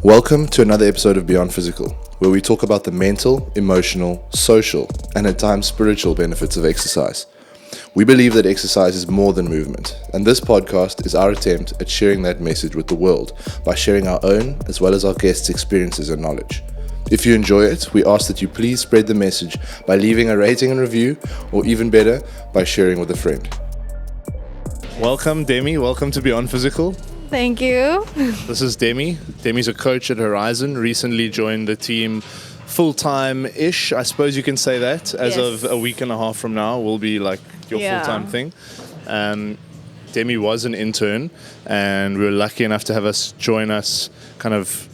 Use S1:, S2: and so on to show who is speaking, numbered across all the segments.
S1: Welcome to another episode of Beyond Physical, where we talk about the mental, emotional, social, and at times spiritual benefits of exercise. We believe that exercise is more than movement, and this podcast is our attempt at sharing that message with the world by sharing our own as well as our guests' experiences and knowledge. If you enjoy it, we ask that you please spread the message by leaving a rating and review, or even better, by sharing with a friend. Welcome, Demi. Welcome to Beyond Physical.
S2: Thank you.
S1: This is Demi. Demi's a coach at Horizon, recently joined the team full-time-ish, I suppose you can say that. As of a week and a half from now, will be like your full-time thing. Demi was an intern, and we were lucky enough to have us join us kind of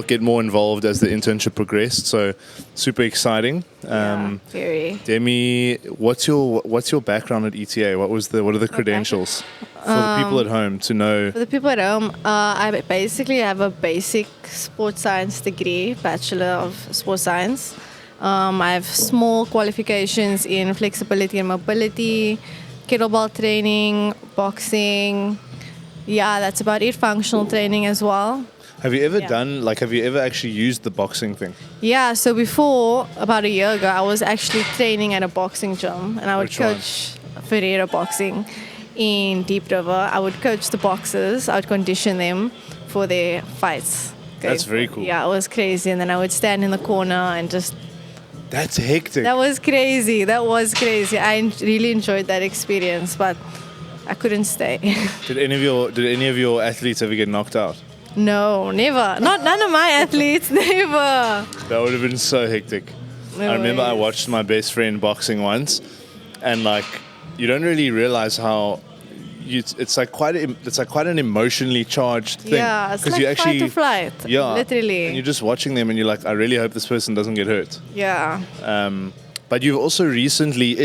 S1: get more involved as the internship progressed. So super exciting.
S2: Very.
S1: Demi, what's your background at ETA? What are the credentials for the people at home to know?
S2: For the people at home, I basically have a basic sports science degree, Bachelor of Sports Science. I have small qualifications in flexibility and mobility, kettlebell training, boxing. Yeah, that's about it. Functional training as well.
S1: Have you ever actually used the boxing thing?
S2: Yeah, so before, about a year ago, I was actually training at a boxing gym, and I would coach Ferreira boxing in Deep River. I would coach the boxers, I would condition them for their fights.
S1: That's very cool.
S2: Yeah, it was crazy, and then I would stand in the corner and just...
S1: That's hectic.
S2: That was crazy. I really enjoyed that experience, but I couldn't stay.
S1: Did any of your athletes ever get knocked out?
S2: No, never. None of my athletes, never.
S1: That would have been so hectic. I remember I watched my best friend boxing once, and you don't really realize how it's quite an emotionally charged thing.
S2: Yeah, it's like fight or flight.
S1: Yeah,
S2: literally.
S1: And you're just watching them, and you're like, I really hope this person doesn't get hurt.
S2: Yeah.
S1: But you've also recently,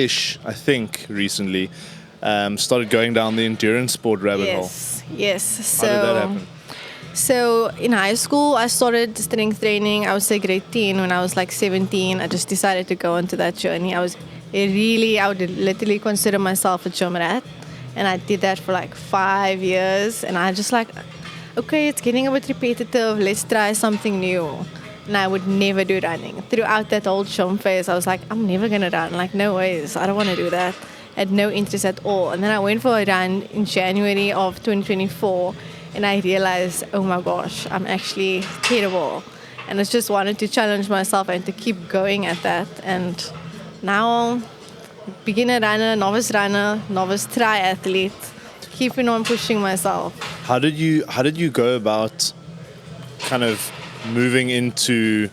S1: started going down the endurance sport rabbit hole.
S2: Yes.
S1: How did that happen?
S2: So in high school, I started strength training. I would say grade 10 when I was 17. I just decided to go into that journey. I would literally consider myself a gym rat. And I did that for 5 years. And I just okay, it's getting a bit repetitive. Let's try something new. And I would never do running. Throughout that whole gym phase, I was like, I'm never going to run. No ways. I don't want to do that. I had no interest at all. And then I went for a run in January of 2024. And I realized, oh my gosh, I'm actually terrible. And I just wanted to challenge myself and to keep going at that. And now, beginner runner, novice triathlete, keeping on pushing myself.
S1: How did you go about kind of moving into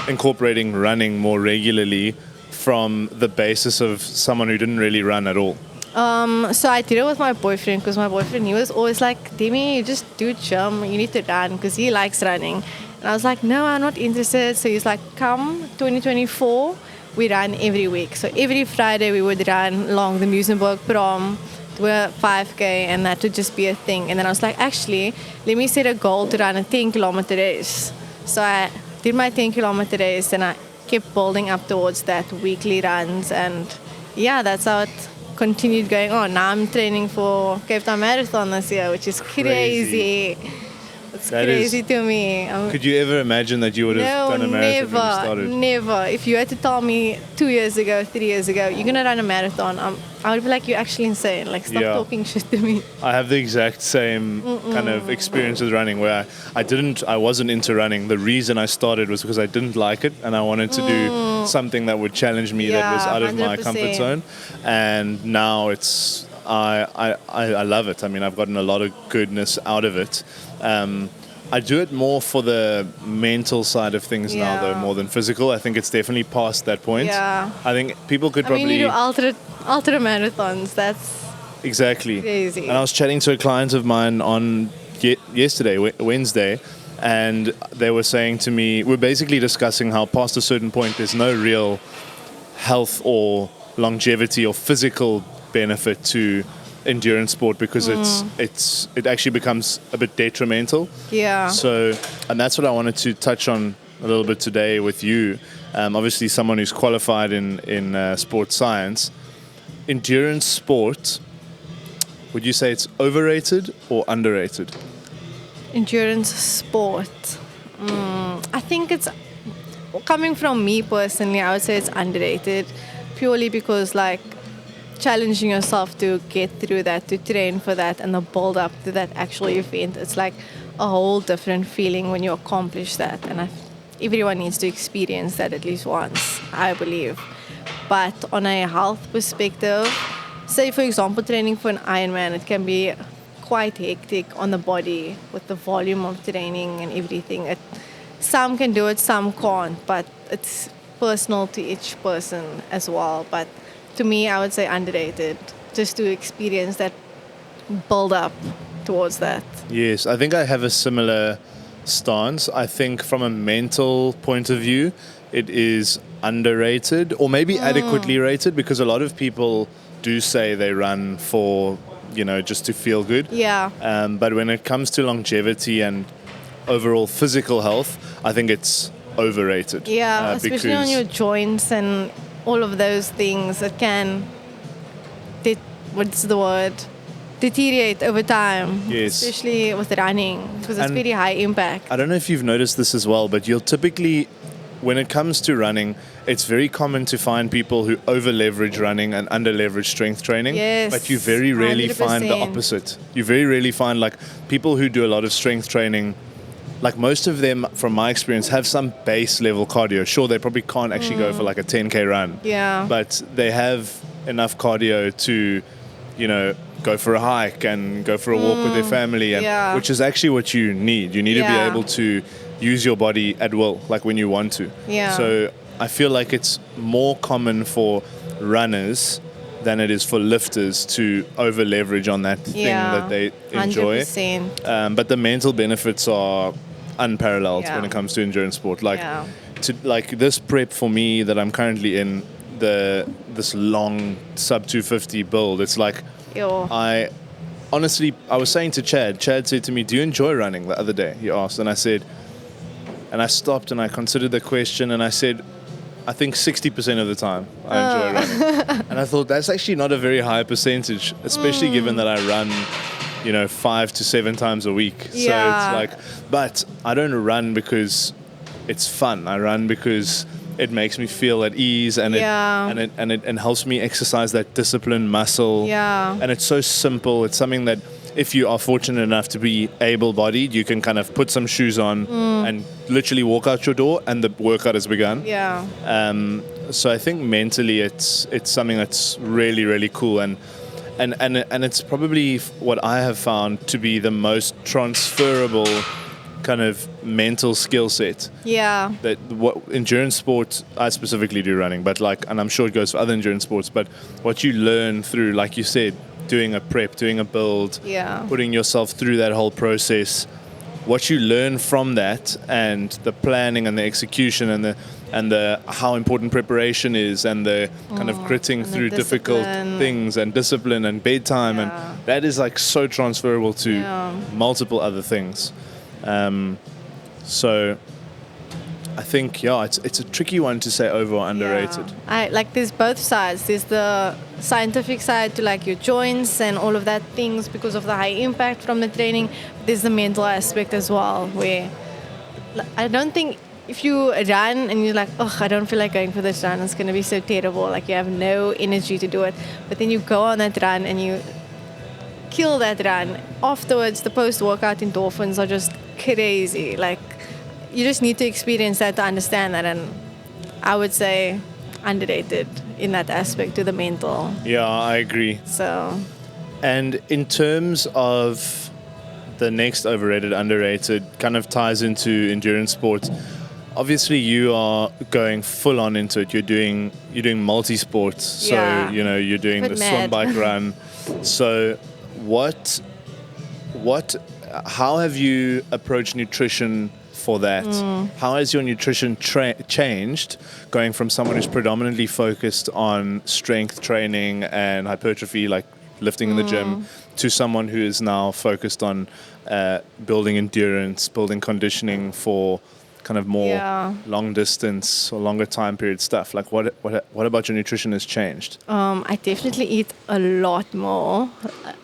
S1: incorporating running more regularly from the basis of someone who didn't really run at all?
S2: So I did it with my boyfriend, because my boyfriend, he was always like, Demi, you just do gym, you need to run, because he likes running. And I was like, no, I'm not interested. So he's like, come 2024, we run every week. So every Friday we would run along the Musenberg prom, do a 5K, and that would just be a thing. And then I was like, actually, let me set a goal to run a 10-kilometer race. So I did my 10-kilometer race, and I kept building up towards that weekly runs. And yeah, that's how it continued going on. Now I'm training for Cape Town Marathon this year, which is crazy. It's crazy to me.
S1: Could you ever imagine that you would have done a marathon when you started?
S2: Never. If you had to tell me 2 years ago, 3 years ago, you're going to run a marathon, I would be like, you're actually insane. Stop talking shit to me.
S1: I have the exact same kind of experience with running, where I wasn't into running. The reason I started was because I didn't like it, and I wanted to do something that would challenge me, that was out of my comfort zone. And now I love it. I mean, I've gotten a lot of goodness out of it. I do it more for the mental side of things now, though, more than physical. I think it's definitely past that point.
S2: Yeah.
S1: I think people could probably...
S2: you do ultra marathons. That's
S1: exactly
S2: crazy.
S1: And I was chatting to a client of mine on yesterday, Wednesday, and they were saying to me, we're basically discussing how past a certain point there's no real health or longevity or physical benefit to endurance sport, because it actually becomes a bit detrimental.
S2: Yeah.
S1: So, and that's what I wanted to touch on a little bit today with you. Obviously, someone who's qualified in sports science. Endurance sport, would you say it's overrated or underrated?
S2: Endurance sport. I think it's coming from me personally. I would say it's underrated, purely because like challenging yourself to get through that, to train for that, and the build up to that actual event. It's like a whole different feeling when you accomplish that, and everyone needs to experience that at least once, I believe. But on a health perspective, say for example, training for an Ironman, it can be quite hectic on the body with the volume of training and everything. Some can do it, some can't, but it's personal to each person as well. But to me, I would say underrated, just to experience that build up towards that.
S3: Yes, I think I have a similar stance. I think from a mental point of view, it is underrated or maybe adequately rated, because a lot of people do say they run for, just to feel good.
S2: Yeah.
S3: But when it comes to longevity and overall physical health, I think it's overrated.
S2: Yeah, especially on your joints and all of those things. It can, deteriorate over time.
S3: Yes.
S2: Especially with running, because it's
S3: And
S2: very high impact.
S3: I don't know if you've noticed this as well, but you'll typically, when it comes to running, it's very common to find people who over-leverage running and under-leverage strength training.
S2: Yes,
S3: But you very rarely
S2: 100%.
S3: find the opposite. You very rarely find, like, people who do a lot of strength training, like most of them, from my experience, have some base level cardio. Sure, they probably can't actually go for like a 10K run.
S2: Yeah.
S3: But they have enough cardio to, go for a hike and go for a walk with their family, and
S2: Yeah.
S3: which is actually what you need. You need to be
S2: Yeah.
S3: able to use your body at will, like when you want to.
S2: Yeah.
S3: So I feel like it's more common for runners than it is for lifters to over leverage on that thing that they enjoy.
S2: 100%.
S3: But the mental benefits are unparalleled
S2: Yeah.
S3: when it comes to endurance sport. Like
S2: Yeah.
S3: like this prep for me that I'm currently in, this long sub 250 build. It's like
S2: Yo.
S3: I was saying to Chad said to me, "Do you enjoy running?" The other day he asked, and I said, and I stopped and I considered the question, and I said, I think 60% of the time I enjoy running. And I thought that's actually not a very high percentage, especially given that I run, 5 to 7 times a week.
S2: Yeah.
S3: So it's like, but I don't run because it's fun. I run because it makes me feel at ease, and
S2: Yeah.
S3: it helps me exercise that disciplined muscle.
S2: Yeah.
S3: And it's so simple. It's something that if you are fortunate enough to be able-bodied, you can kind of put some shoes on and literally walk out your door, and the workout has begun.
S2: Yeah.
S3: So I think mentally, it's something that's really, really cool, and it's probably what I have found to be the most transferable kind of mental skill set.
S2: Yeah.
S3: That what endurance sports, I specifically do running, but and I'm sure it goes for other endurance sports, but what you learn through, like you said, doing a prep, doing a build,
S2: Yeah.
S3: putting yourself through that whole process, what you learn from that, and the planning and the execution and the how important preparation is, and the kind of gritting
S2: and the
S3: through difficult
S2: discipline.
S3: things, and discipline and bedtime, and
S2: Yeah.
S3: that is like so transferable to
S2: Yeah.
S3: multiple other things. So I think, it's a tricky one to say over or underrated.
S2: Yeah. There's both sides. There's the scientific side to like your joints and all of that things because of the high impact from the training. There's the mental aspect as well, where I don't think if you run and you're like, oh, I don't feel like going for this run, it's going to be so terrible. Like you have no energy to do it. But then you go on that run and you kill that run. Afterwards, the post-workout endorphins are just crazy. Like, you just need to experience that to understand that, and I would say underrated in that aspect to the mental.
S3: Yeah, I agree.
S2: So,
S3: And in terms of the next overrated, underrated, kind of ties into endurance sports. Obviously, you are going full on into it. You're doing multi-sports. So,
S2: Yeah.
S3: you're doing
S2: Bit
S3: the swim,
S2: mad.
S3: bike, run. So how have you approached nutrition for that? How has your nutrition changed, going from someone who's predominantly focused on strength training and hypertrophy, like lifting in the gym, to someone who is now focused on building endurance, building conditioning for kind of more long distance or longer time period stuff? Like what about your nutrition has changed?
S2: I definitely eat a lot more.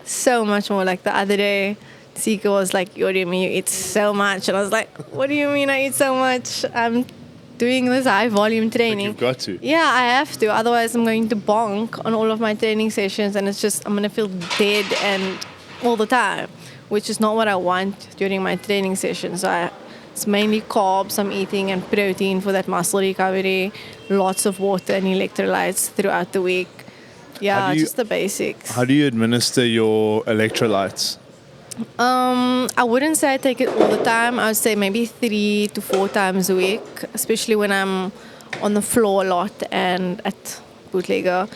S2: So much more. Like the other day, Sika was like, Yorimi, you eat so much. And I was like, what do you mean I eat so much? I'm doing this high volume
S3: Like
S2: training.
S3: you've got to.
S2: Yeah, I have to. Otherwise, I'm going to bonk on all of my training sessions, and it's just I'm gonna feel dead and all the time, which is not what I want during my training sessions. It's mainly carbs I'm eating and protein for that muscle recovery. Lots of water and electrolytes throughout the week. Yeah, just the basics.
S3: How do you administer your electrolytes?
S2: I wouldn't say I take it all the time. I would say maybe 3 to 4 times a week, especially when I'm on the floor a lot and at bootlegger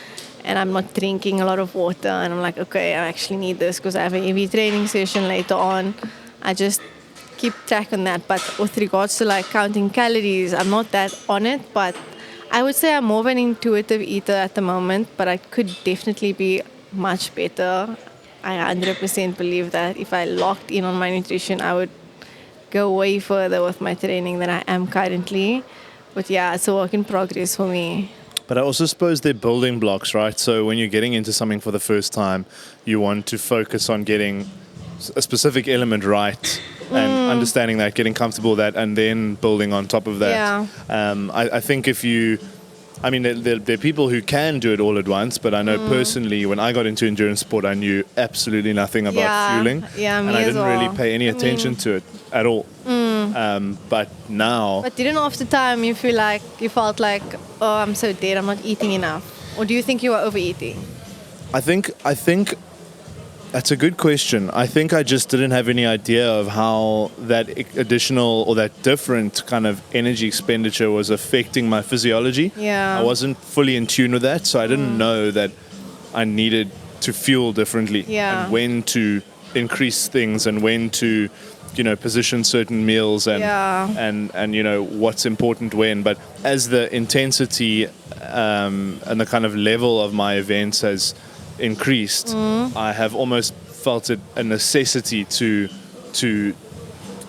S2: and I'm not drinking a lot of water and I'm like, okay, I actually need this because I have a heavy training session later on. I just keep track on that. But with regards to like counting calories, I'm not that on it, but I would say I'm more of an intuitive eater at the moment, but I could definitely be much better. I 100% believe that if I locked in on my nutrition, I would go way further with my training than I am currently. But yeah, it's a work in progress for me.
S3: But I also suppose they're building blocks, right? So when you're getting into something for the first time, you want to focus on getting a specific element right and understanding that, getting comfortable with that, and then building on top of that.
S2: Yeah.
S3: I think if you... I mean, there are people who can do it all at once, but I know personally, when I got into endurance sport, I knew absolutely nothing about fueling.
S2: Yeah, me
S3: and I
S2: as
S3: didn't
S2: well.
S3: really pay any attention to it at all. But now...
S2: But didn't after time you felt like, oh, I'm so dead, I'm not eating enough? Or do you think you were overeating?
S3: I think that's a good question. I think I just didn't have any idea of how that additional or that different kind of energy expenditure was affecting my physiology.
S2: Yeah.
S3: I wasn't fully in tune with that, so I didn't know that I needed to fuel differently.
S2: Yeah.
S3: And when to increase things and when to, position certain meals and what's important when. But as the intensity and the kind of level of my events has increased, I have almost felt it a necessity to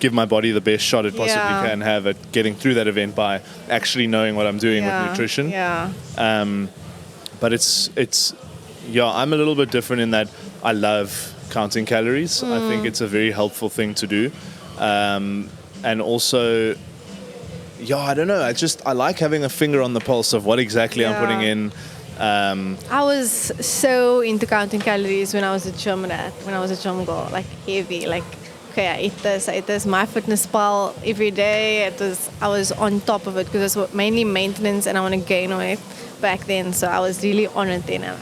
S3: give my body the best shot it possibly can have at getting through that event by actually knowing what I'm doing with nutrition.
S2: Yeah.
S3: But I'm a little bit different in that I love counting calories. I think it's a very helpful thing to do. And also, I don't know, I like having a finger on the pulse of what exactly I'm putting in.
S2: I was so into counting calories when I was a gym rat, when I was a gym girl, like heavy, like, okay, I ate this, MyFitnessPal every day. I was on top of it because it was mainly maintenance and I want to gain weight back then. So I was really on it then. I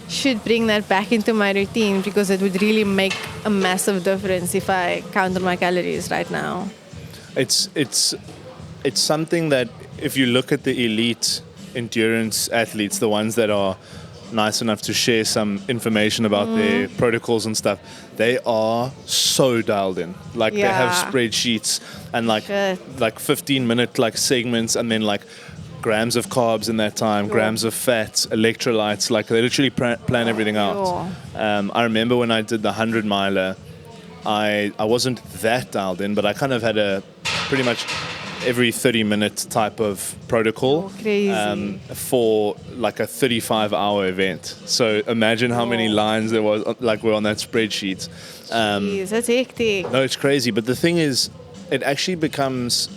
S2: should bring that back into my routine because it would really make a massive difference if I counted my calories right now.
S3: It's something that if you look at the elite endurance athletes, the ones that are nice enough to share some information about their protocols and stuff, they are so dialed in. Like they have spreadsheets and like 15-minute like segments and then like grams of carbs in that time, grams of fats, electrolytes, like they literally plan everything out. I remember when I did the 100 miler, I wasn't that dialed in, but I kind of had a pretty much every 30-minute type of protocol for like a 35-hour event. So imagine how many lines there was, like were on that spreadsheet.
S2: Jeez, that's hectic.
S3: No, it's crazy. But the thing is, it actually becomes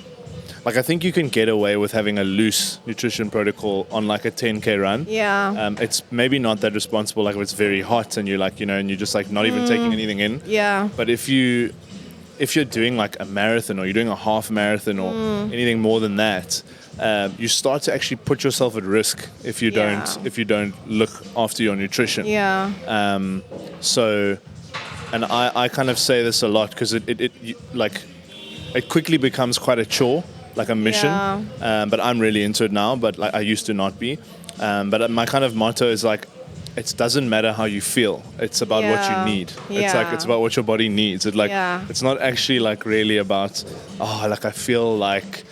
S3: like I think you can get away with having a loose nutrition protocol on like a 10K run.
S2: Yeah.
S3: It's maybe not that responsible, like if it's very hot and you're like, and you're just like not even taking anything in.
S2: Yeah.
S3: But if you're doing like a marathon or you're doing a half marathon or anything more than that, you start to actually put yourself at risk if you don't look after your nutrition.
S2: Yeah.
S3: So, and I kind of say this a lot because it quickly becomes quite a chore, like a mission.
S2: Yeah.
S3: But I'm really into it now. But like I used to not be. But my kind of motto is like, it doesn't matter how you feel. It's about what you need. It's about what your body needs. It's not actually like really about, I feel like,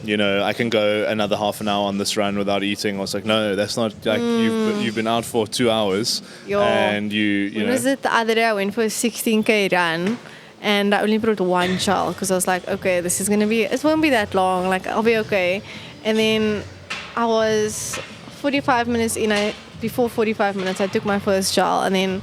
S3: I can go another half an hour on this run without eating. Or it's like, no, that's not like you've been out for 2 hours and you
S2: When was it the other day? I went for a 16K run and I only brought one gel because I was like, okay, it won't be that long. Like I'll be okay. And then I was 45 minutes in. Before 45 minutes, I took my first gel, and then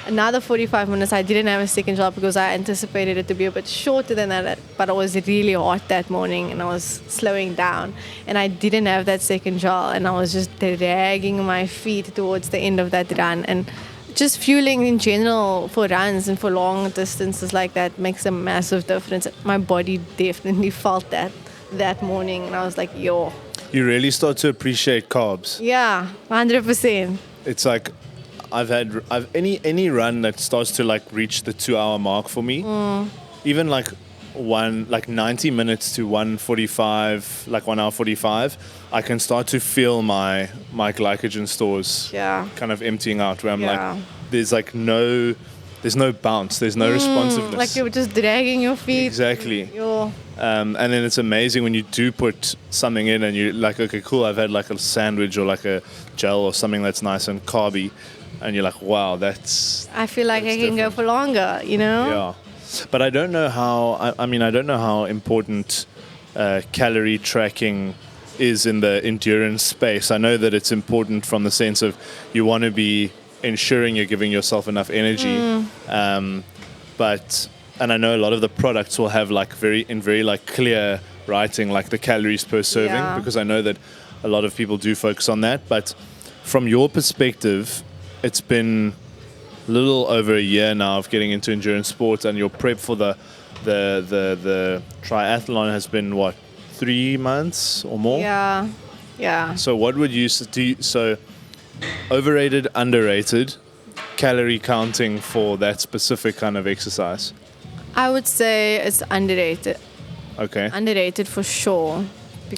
S2: Another 45 minutes, I didn't have a second gel because I anticipated it to be a bit shorter than that. But it was really hot that morning and I was slowing down. And I didn't have that second gel. And I was just dragging my feet towards the end of that run. And just fueling in general for runs and for long distances like that makes a massive difference. My body definitely felt that morning. And I was like, yo.
S3: You really start to appreciate carbs.
S2: Yeah, 100%.
S3: It's like I've any run that starts to like reach the 2 hour mark for me, even like 90 minutes to 1:45, like 1 hour 45, I can start to feel my glycogen stores kind of emptying out where I'm like, there's no bounce, there's no responsiveness.
S2: Like you're just dragging your feet.
S3: Exactly. And then it's amazing when you do put something in and you're like, okay, cool, I've had like a sandwich or like a gel or something that's nice and carby. And you're like, wow,
S2: I feel like I can go for longer, you know?
S3: Yeah. But I don't know how, I don't know how important calorie tracking is in the endurance space. I know that it's important from the sense of you want to be ensuring you're giving yourself enough energy. And I know a lot of the products will have like very like clear writing, like the calories per serving, because I know that a lot of people do focus on that. But from your perspective, it's been a little over a year now of getting into endurance sports, and your prep for the triathlon has been what, 3 months or more?
S2: Yeah.
S3: So what would you do? So overrated, underrated, calorie counting for that specific kind of exercise?
S2: I would say it's underrated.
S3: Okay.
S2: Underrated for sure.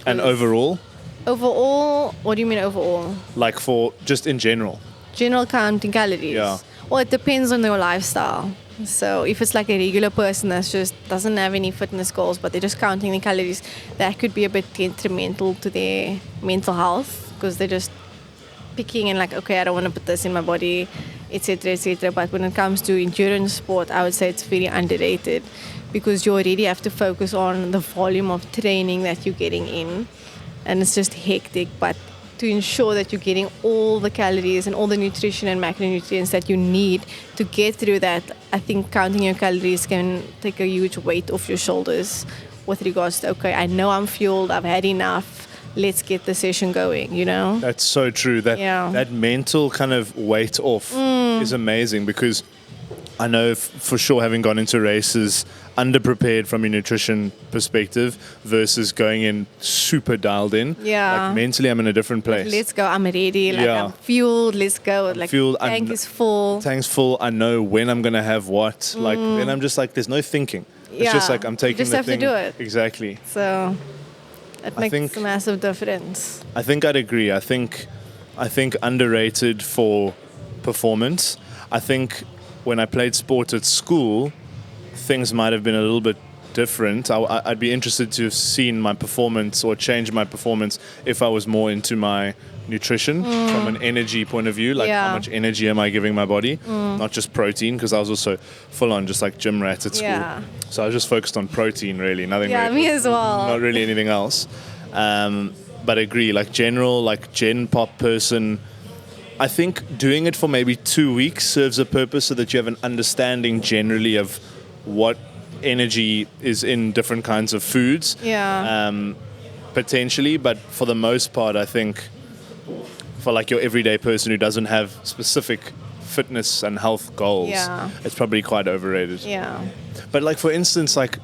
S3: And overall?
S2: Overall, what do you mean overall?
S3: Like for just in general?
S2: General counting calories?
S3: Yeah.
S2: Well, it depends on your lifestyle. So if it's like a regular person that just doesn't have any fitness goals, but they're just counting the calories, that could be a bit detrimental to their mental health, because they're just picking and like, okay, I don't want to put this in my body, etc., etc. But when it comes to endurance sport, I would say it's very underrated, because you already have to focus on the volume of training that you're getting in, and it's just hectic. But to ensure that you're getting all the calories and all the nutrition and macronutrients that you need to get through that, I think counting your calories can take a huge weight off your shoulders with regards to, okay, I know I'm fueled, I've had enough, let's get the session going, you know?
S3: That's so true. That mental kind of weight off is amazing, because I know for sure, having gone into races underprepared from a nutrition perspective versus going in super dialed in.
S2: Yeah.
S3: Like mentally, I'm in a different place.
S2: Let's go. I'm ready. Like I'm fueled. Let's go. Like
S3: fueled.
S2: Tank is full.
S3: Tank's full. I know when I'm gonna have what. Like, and I'm just like, there's no thinking. It's just like I'm taking the thing.
S2: You just have to do it.
S3: Exactly.
S2: So it makes a massive difference.
S3: I think I'd agree. I think underrated for performance. I think when I played sport at school, things might have been a little bit different. I'd be interested to have seen my performance or change my performance if I was more into my nutrition from an energy point of view. Like how much energy am I giving my body? Not just protein, because I was also full on just like gym rat at school.
S2: Yeah.
S3: So I was just focused on protein really, nothing
S2: Yeah,
S3: really,
S2: me as well.
S3: Not really anything else. But I agree, like general, like gen pop person, I think doing it for maybe 2 weeks serves a purpose so that you have an understanding generally of what energy is in different kinds of foods. Potentially, but for the most part, I think for like your everyday person who doesn't have specific fitness and health goals, it's probably quite overrated.
S2: Yeah.
S3: But like for instance, like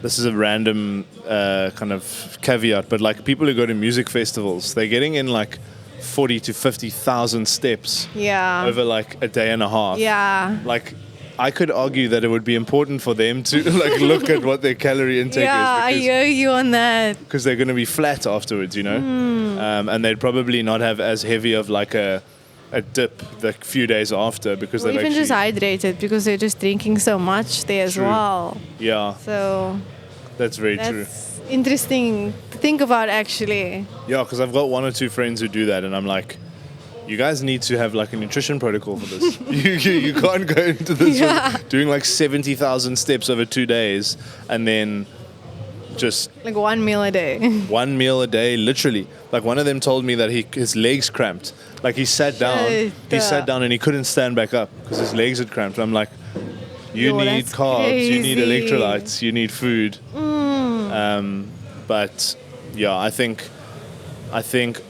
S3: this is a random kind of caveat, but like people who go to music festivals, they're getting in like 40 to 50,000 steps over like a day and a half.
S2: Yeah.
S3: Like I could argue that it would be important for them to like look at what their calorie intake is.
S2: Yeah, I hear you on that.
S3: Because they're going to be flat afterwards, you know? And they'd probably not have as heavy of like a dip the few days after, because they've
S2: even
S3: actually...
S2: just hydrated, because they're just drinking so much there as well.
S3: Yeah.
S2: So...
S3: That's very true.
S2: Interesting to think about, actually.
S3: Yeah, because I've got 1 or 2 friends who do that, and I'm like, you guys need to have like a nutrition protocol for this. you can't go into this doing like 70,000 steps over 2 days and then just
S2: Like 1 meal a day.
S3: one meal a day, literally. Like one of them told me that his legs cramped. Like he sat down and he couldn't stand back up because his legs had cramped. I'm like, you need
S2: that's
S3: carbs, you need
S2: crazy.
S3: electrolytes, you need food. But yeah, I think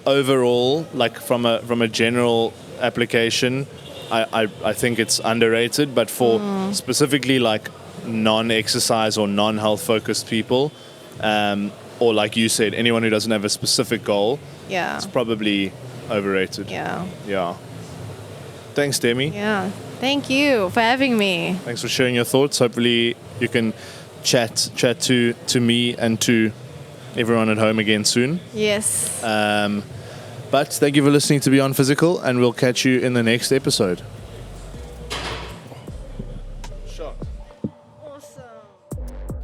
S3: overall, like from a general application, I think it's underrated. But for specifically like non-exercise or non-health focused people, or like you said, anyone who doesn't have a specific goal,
S2: Yeah.
S3: it's probably overrated.
S2: Yeah.
S3: Yeah. Thanks, Demi.
S2: Yeah. Thank you for having me.
S3: Thanks for sharing your thoughts. Hopefully you can chat to me and to everyone at home again soon.
S2: Yes.
S3: But thank you for listening to Beyond Physical, and we'll catch you in the next episode.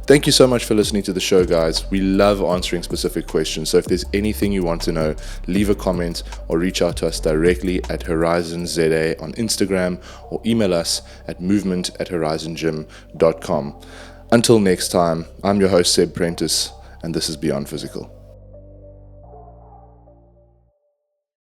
S1: Thank you so much for listening to the show, guys. We love answering specific questions. So if there's anything you want to know, leave a comment or reach out to us directly at HorizonZA on Instagram or email us at movement@horizongym.com. Until next time, I'm your host, Seb Prentice, and this is Beyond Physical.